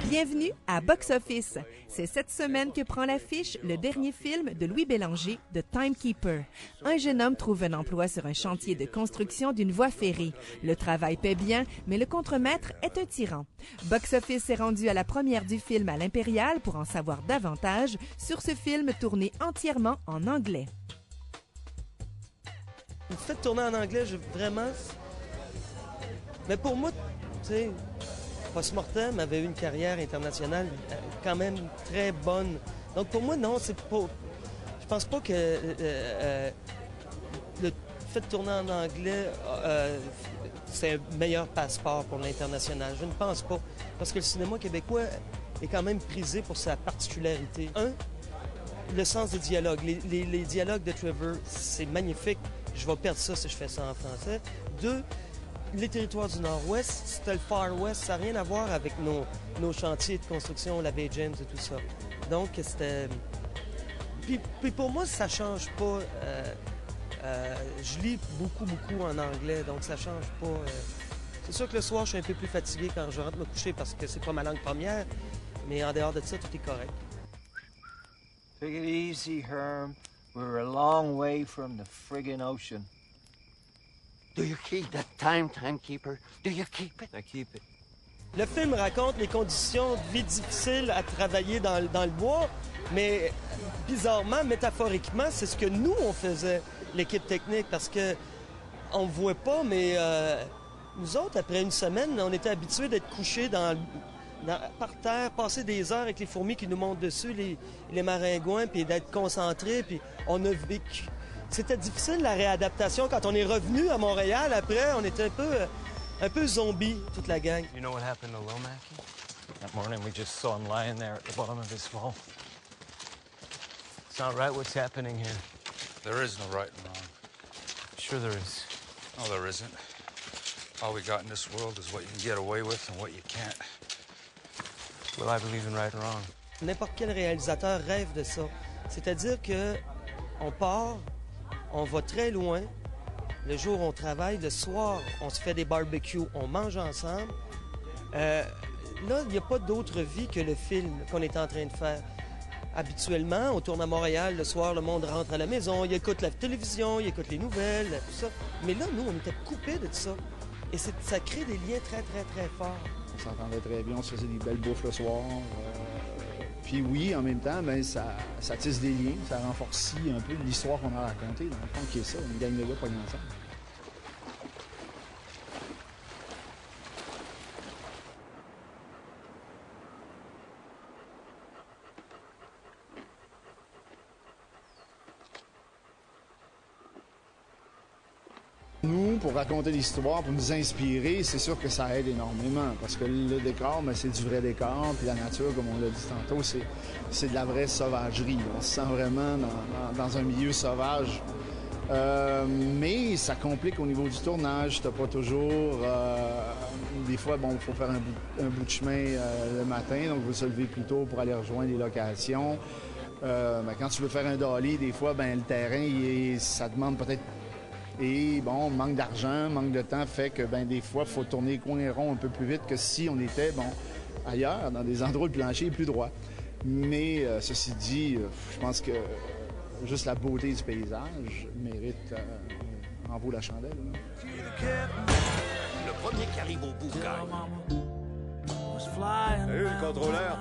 Bienvenue à Box Office. C'est cette semaine que prend l'affiche le dernier film de Louis Bélanger, The Timekeeper. Un jeune homme trouve un emploi sur un chantier de construction d'une voie ferrée. Le travail paie bien, mais le contremaître est un tyran. Box Office est rendu à la première du film à l'Impérial pour en savoir davantage sur ce film tourné entièrement en anglais. Le fait de tourner en anglais, vraiment... Mais pour moi, tu sais... Post-Mortem avait eu une carrière internationale quand même très bonne. Donc pour moi, non, c'est pas... Je pense pas que le fait de tourner en anglais, c'est un meilleur passeport pour l'international. Je ne pense pas. Parce que le cinéma québécois est quand même prisé pour sa particularité. Un, le sens des dialogues. Les dialogues de Trevor, c'est magnifique. Je vais perdre ça si je fais ça en français. Deux, les territoires du Nord-Ouest, c'était le Far West, ça n'a rien à voir avec nos chantiers de construction, la baie James et tout ça. Donc, c'était... Puis pour moi, ça change pas. Je lis beaucoup en anglais, donc ça change pas. C'est sûr que le soir, je suis un peu plus fatigué quand je rentre me coucher parce que c'est pas ma langue première, mais en dehors de ça, tout est correct. Take it easy, Herm. We're a long way from the friggin' ocean. Do you keep that timekeeper? Do you keep it? I keep it. Le film raconte les conditions de vie difficiles à travailler dans le bois, mais bizarrement, métaphoriquement, c'est ce que nous, on faisait, l'équipe technique, parce que on ne voit pas, mais nous autres, après une semaine, on était habitués d'être couchés par terre, passer des heures avec les fourmis qui nous montent dessus, les maringouins, puis d'être concentrés, puis on a vécu... C'était difficile, la réadaptation. Quand on est revenu à Montréal, après, on était un peu zombie, toute la gang. You know what happened to Lomacki? That morning we just saw him lying there at the bottom of his fall. It's not right what's happening here. There is no right and wrong. Sure there is. No, there isn't. All we got in this world is what you can get away with and what you can't. Well, I believe in right and wrong. N'importe quel réalisateur rêve de ça. C'est-à-dire que on part... On va très loin. Le jour, on travaille. Le soir, on se fait des barbecues. On mange ensemble. Là, il n'y a pas d'autre vie que le film qu'on est en train de faire. Habituellement, on tourne à Montréal. Le soir, le monde rentre à la maison. Il écoute la télévision, il écoute les nouvelles, tout ça. Mais là, nous, on était coupés de tout ça. Et ça crée des liens très forts. On s'entendait très bien. On se faisait des belles bouffes le soir. Puis oui, en même temps, ben, ça tisse des liens, ça renforce un peu l'histoire qu'on a racontée. Dans le fond, qui est ça, une gang de gars pognés ensemble. Nous, pour raconter l'histoire, pour nous inspirer, c'est sûr que ça aide énormément. Parce que le décor, ben, c'est du vrai décor. Puis la nature, comme on l'a dit tantôt, c'est de la vraie sauvagerie. On se sent vraiment dans un milieu sauvage. Mais ça complique au niveau du tournage. T'as pas toujours... des fois, bon, il faut faire un bout de chemin le matin. Donc, il faut se lever plus tôt pour aller rejoindre les locations. Ben, quand tu veux faire un dolly, des fois, ben, le terrain, ça demande peut-être... Et bon, manque d'argent, manque de temps fait que ben des fois, il faut tourner les coins ronds un peu plus vite que si on était, bon, ailleurs, dans des endroits où le plancher est plus droit. Mais ceci dit, je pense que juste la beauté du paysage mérite, en vaut la chandelle. Le premier qui arrive au bout gagne. Salut, le contrôleur.